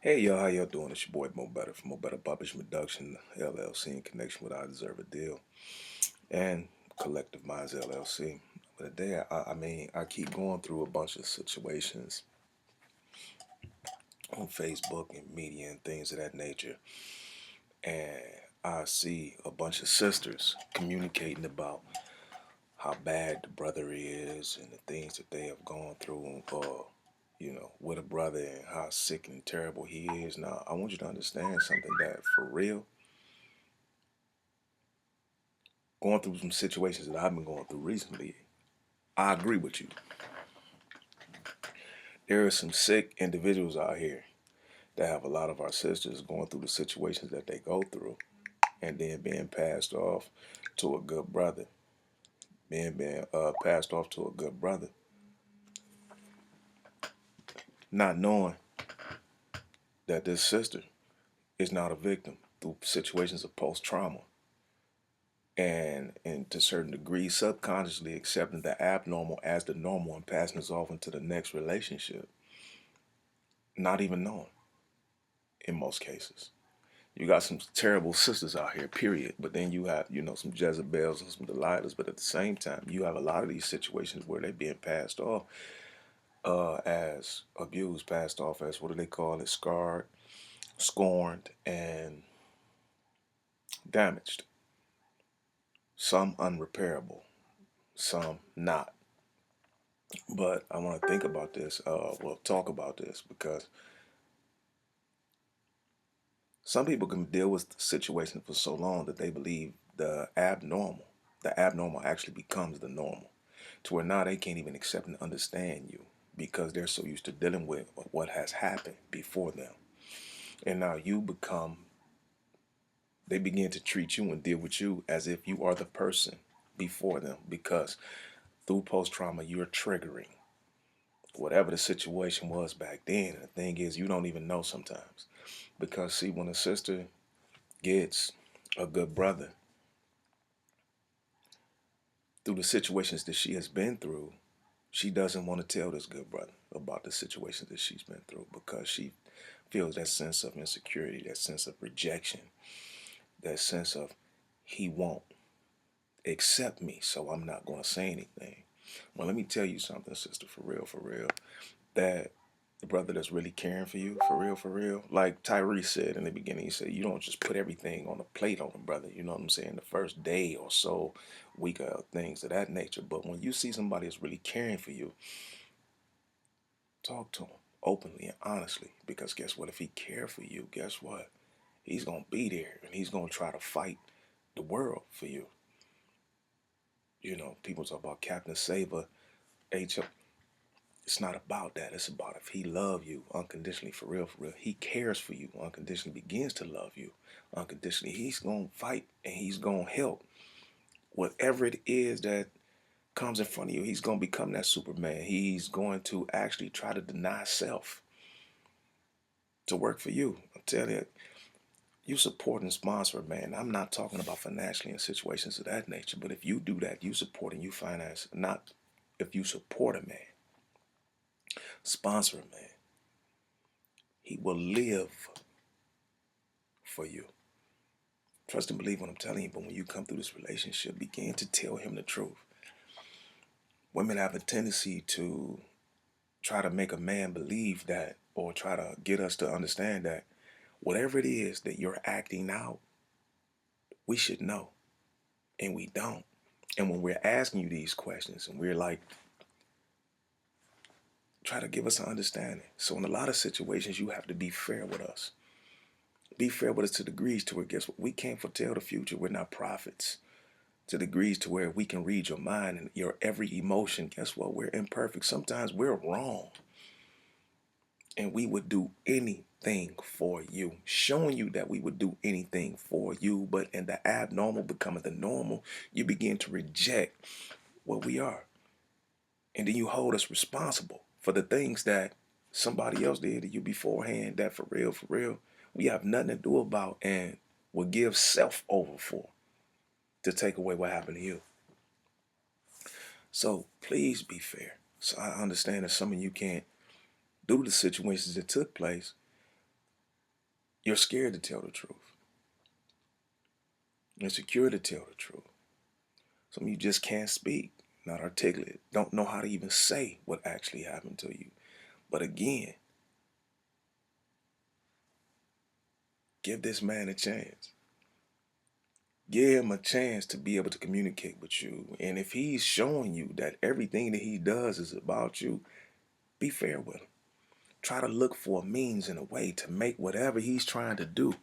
Hey y'all, how y'all doing? It's your boy Mo Better from Mo Better Publishing Production LLC in connection with I Deserve a Deal and Collective Minds LLC. But today, I keep going through a bunch of situations on Facebook and media and things of that nature, and I see a bunch of sisters communicating about how bad the brother is and the things that they have gone through, with a brother and how sick and terrible he is. Now, I want you to understand something that for real going through some situations that I've been going through recently, I agree with you. There are some sick individuals out here that have a lot of our sisters going through the situations that they go through and then being passed off to a good brother, being passed off to a good brother, not knowing that this sister is not a victim through situations of post-trauma and to certain degrees subconsciously accepting the abnormal as the normal and passing us off into the next relationship, not even knowing in most cases. You got some terrible sisters out here, period. But then you have, some Jezebels and some Delilahs. But at the same time, you have a lot of these situations where they're being passed off as abused, passed off as, what do they call it, scarred, scorned, and damaged. Some unrepairable, some not. But I want to think about this, talk about this, because some people can deal with the situation for so long that they believe the abnormal actually becomes the normal, to where now they can't even accept and understand you because they're so used to dealing with what has happened before them. And now they begin to treat you and deal with you as if you are the person before them because through post trauma, you're triggering whatever the situation was back then. And the thing is, you don't even know sometimes because, see, when a sister gets a good brother through the situations that she has been through, she doesn't want to tell this good brother about the situations that she's been through because she feels that sense of insecurity, that sense of rejection, that sense of he won't accept me, so I'm not going to say anything. Well, let me tell you something, sister, for real, that the brother that's really caring for real, like Tyrese said in the beginning, he said, you don't just put everything on a plate on him, brother. You know what I'm saying? The first day or so, week of things of that nature. But when you see somebody that's really caring for you, talk to him openly and honestly. Because guess what? If he care for you, guess what? He's going to be there and he's going to try to fight the world for you. You know, people talk about Captain Saber, H. It's not about that. It's about if he love you unconditionally, for real, he cares for you unconditionally, begins to love you unconditionally. He's going to fight and he's going to help. Whatever it is that comes in front of you, he's going to become that Superman. He's going to actually try to deny self to work for you. I'm telling you, you support and sponsor a man. I'm not talking about financially in situations of that nature, but if you do that, you support and you finance, not if you support a man, sponsor a man, he will live for you. Trust and believe what I'm telling you, but when you come through this relationship, begin to tell him the truth. Women have a tendency to try to make a man believe that or try to get us to understand that whatever it is that you're acting out, we should know. And we don't. And when we're asking you these questions and we're like, try to give us an understanding. So in a lot of situations, you have to be fair with us. Be fair with us to degrees to where, guess what? We can't foretell the future. We're not prophets. To degrees to where we can read your mind and your every emotion. Guess what? We're imperfect. Sometimes we're wrong. And we would do anything for you. Showing you that we would do anything for you. But in the abnormal becoming the normal, you begin to reject what we are. And then you hold us responsible for the things that somebody else did to you beforehand that for real, we have nothing to do about and will give self over for to take away what happened to you. So please be fair. So I understand that some of you can't, due to the situations that took place, You're scared to tell the truth. You're insecure to tell the truth. Some of you just can't speak, not articulate, don't know how to even say what actually happened to you. But again, give this man a chance. Give him a chance to be able to communicate with you. And if he's showing you that everything that he does is about you, be fair with him. Try to look for a means and a way to make whatever he's trying to do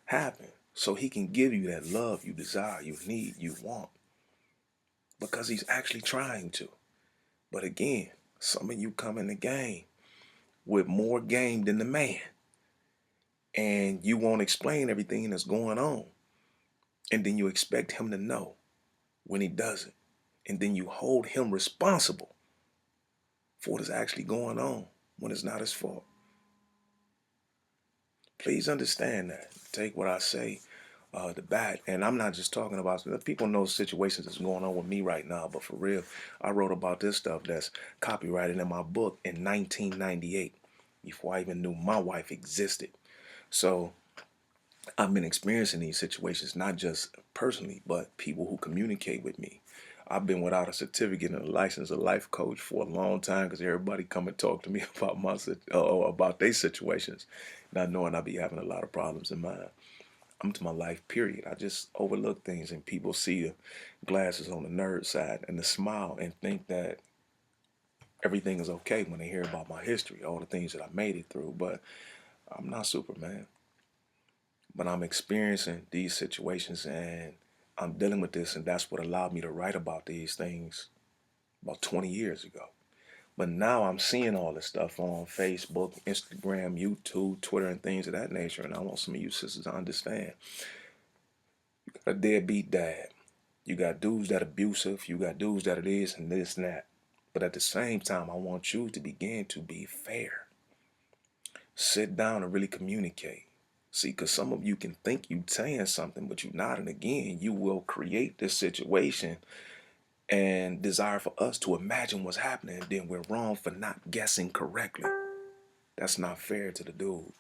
happen so he can give you that love you desire, you need, you want. Because he's actually trying to. But again, some of you come in the game with more game than the man. And you won't explain everything that's going on. And then you expect him to know when he doesn't. And then you hold him responsible for what is actually going on when it's not his fault. Please understand that. Take what I say to back. And I'm not just talking about, people know situations that's going on with me right now, but for real, I wrote about this stuff that's copyrighted in my book in 1998, before I even knew my wife existed. So I've been experiencing these situations, not just personally, but people who communicate with me. I've been without a certificate and a license, a life coach for a long time because everybody come and talk to me about about their situations, not knowing I be having a lot of problems in mine. I'm to my life, period. I just overlook things and people see the glasses on the nerd side and the smile and think that everything is okay when they hear about my history, all the things that I made it through. But I'm not Superman. But I'm experiencing these situations and I'm dealing with this, and that's what allowed me to write about these things about 20 years ago. But now I'm seeing all this stuff on Facebook, Instagram, YouTube, Twitter, and things of that nature. And I want some of you sisters to understand. You got a deadbeat dad. You got dudes that abusive. You got dudes that it is and this and that. But at the same time, I want you to begin to be fair. Sit down and really communicate. See, because some of you can think you saying something, but you're not. And again, you will create this situation and desire for us to imagine what's happening. And then we're wrong for not guessing correctly. That's not fair to the dude.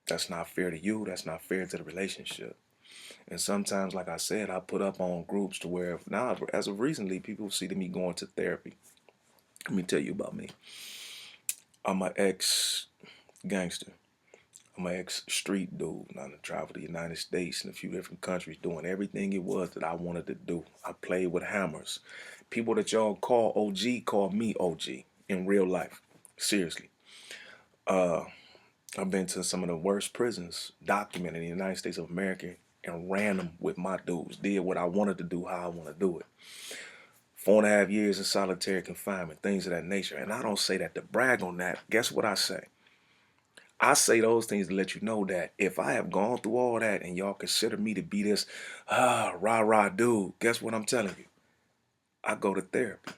That's not fair to you. That's not fair to the relationship. And sometimes, like I said, I put up on groups to where now, as of recently, people see me going to therapy. Let me tell you about me. I'm an ex-gangster. I'm an ex-street dude. I traveled the United States and a few different countries doing everything it was that I wanted to do. I played with hammers. People that y'all call OG call me OG in real life. Seriously. I've been to some of the worst prisons documented in the United States of America and ran them with my dudes. Did what I wanted to do, how I want to do it. 4.5 years in solitary confinement, things of that nature. And I don't say that to brag on that. Guess what I say? I say those things to let you know that if I have gone through all that and y'all consider me to be this rah-rah dude, guess what I'm telling you? I go to therapy.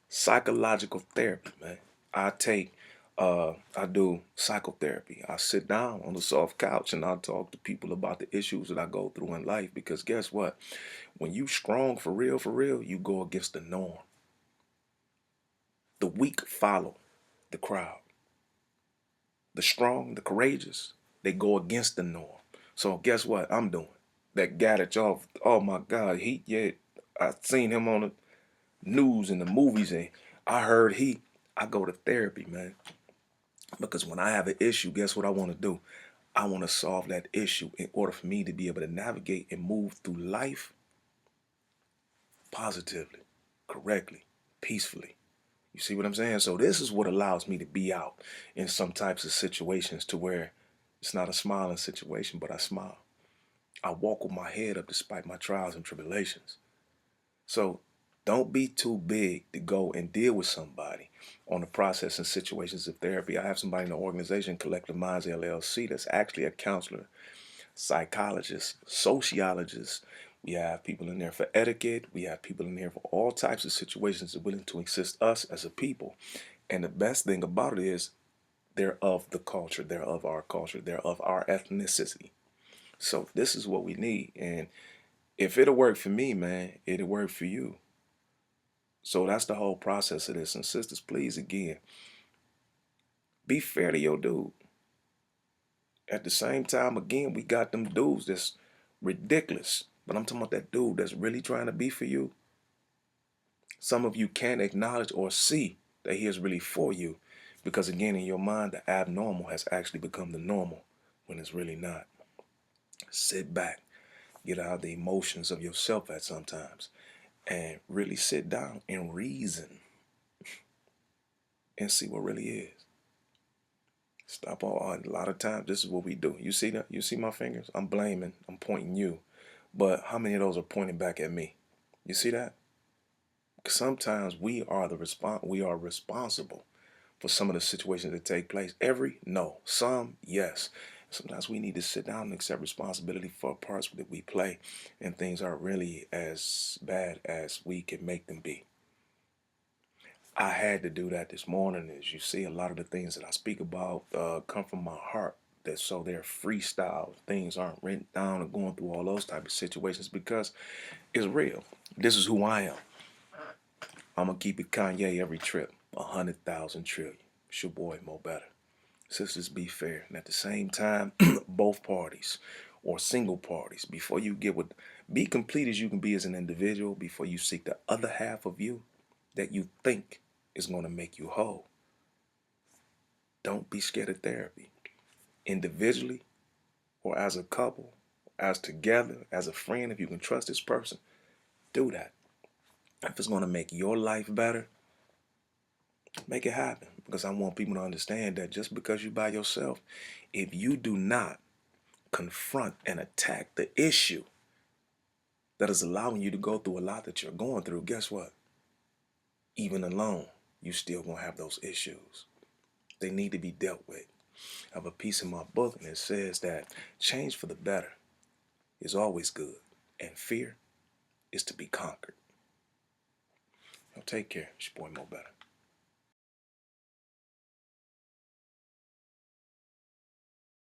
Psychological therapy, man. I do psychotherapy. I sit down on the soft couch and I talk to people about the issues that I go through in life because guess what? When you strong for real, you go against the norm. The weak follow the crowd. The strong, the courageous, they go against the norm. So guess what I'm doing? That guy that y'all, oh my God, I seen him on the news and the movies and I heard I go to therapy, man. Because when I have an issue, guess what I want to do? I want to solve that issue in order for me to be able to navigate and move through life positively, correctly, peacefully. You see what I'm saying? So this is what allows me to be out in some types of situations to where it's not a smiling situation, but I smile. I walk with my head up despite my trials and tribulations. So don't be too big to go and deal with somebody on the process and situations of therapy. I have somebody in the organization, Collective Minds LLC, that's actually a counselor, psychologist, sociologist. We have people in there for etiquette. We have people in here for all types of situations that are willing to assist us as a people. And the best thing about it is they're of the culture. They're of our culture. They're of our ethnicity. So this is what we need. And if it'll work for me, man, it'll work for you. So that's the whole process of this. And sisters, please, again, Be fair to your dude. At the same time, again, we got them dudes that's ridiculous. But I'm talking about that dude that's really trying to be for you. Some of you can't acknowledge or see that he is really for you because, again, in your mind, the abnormal has actually become the normal when it's really not. Sit back, get out of the emotions of yourself at sometimes, and really sit down and reason and see what really is. Stop all. A lot of times, this is what we do. You see that? You see my fingers? I'm blaming. I'm pointing you. But how many of those are pointing back at me? You see that? Sometimes we are responsible for some of the situations that take place. Every no, some yes. Sometimes we need to sit down and accept responsibility for parts that we play, and things aren't really as bad as we can make them be. I had to do that this morning. As you see, a lot of the things that I speak about come from my heart. That so they're freestyle. Things aren't written down and going through all those type of situations because it's real. This is who I am. I'm gonna keep it Kanye every trip. 100,000 trillion. It's your boy Mo Better. Sisters, be fair. And at the same time, both parties or single parties, before you get with, be complete as you can be as an individual before you seek the other half of you that you think is going to make you whole. Don't be scared of therapy. Individually or as a couple, as together, as a friend, if you can trust this person, do that. If it's going to make your life better, make it happen. Because I want people to understand that just because you're by yourself, if you do not confront and attack the issue that is allowing you to go through a lot that you're going through, guess what? Even alone, you still gonna have those issues. They need to be dealt with. I have a piece in my book and it says that change for the better is always good and fear is to be conquered. Now take care. It's your boy Mo Better.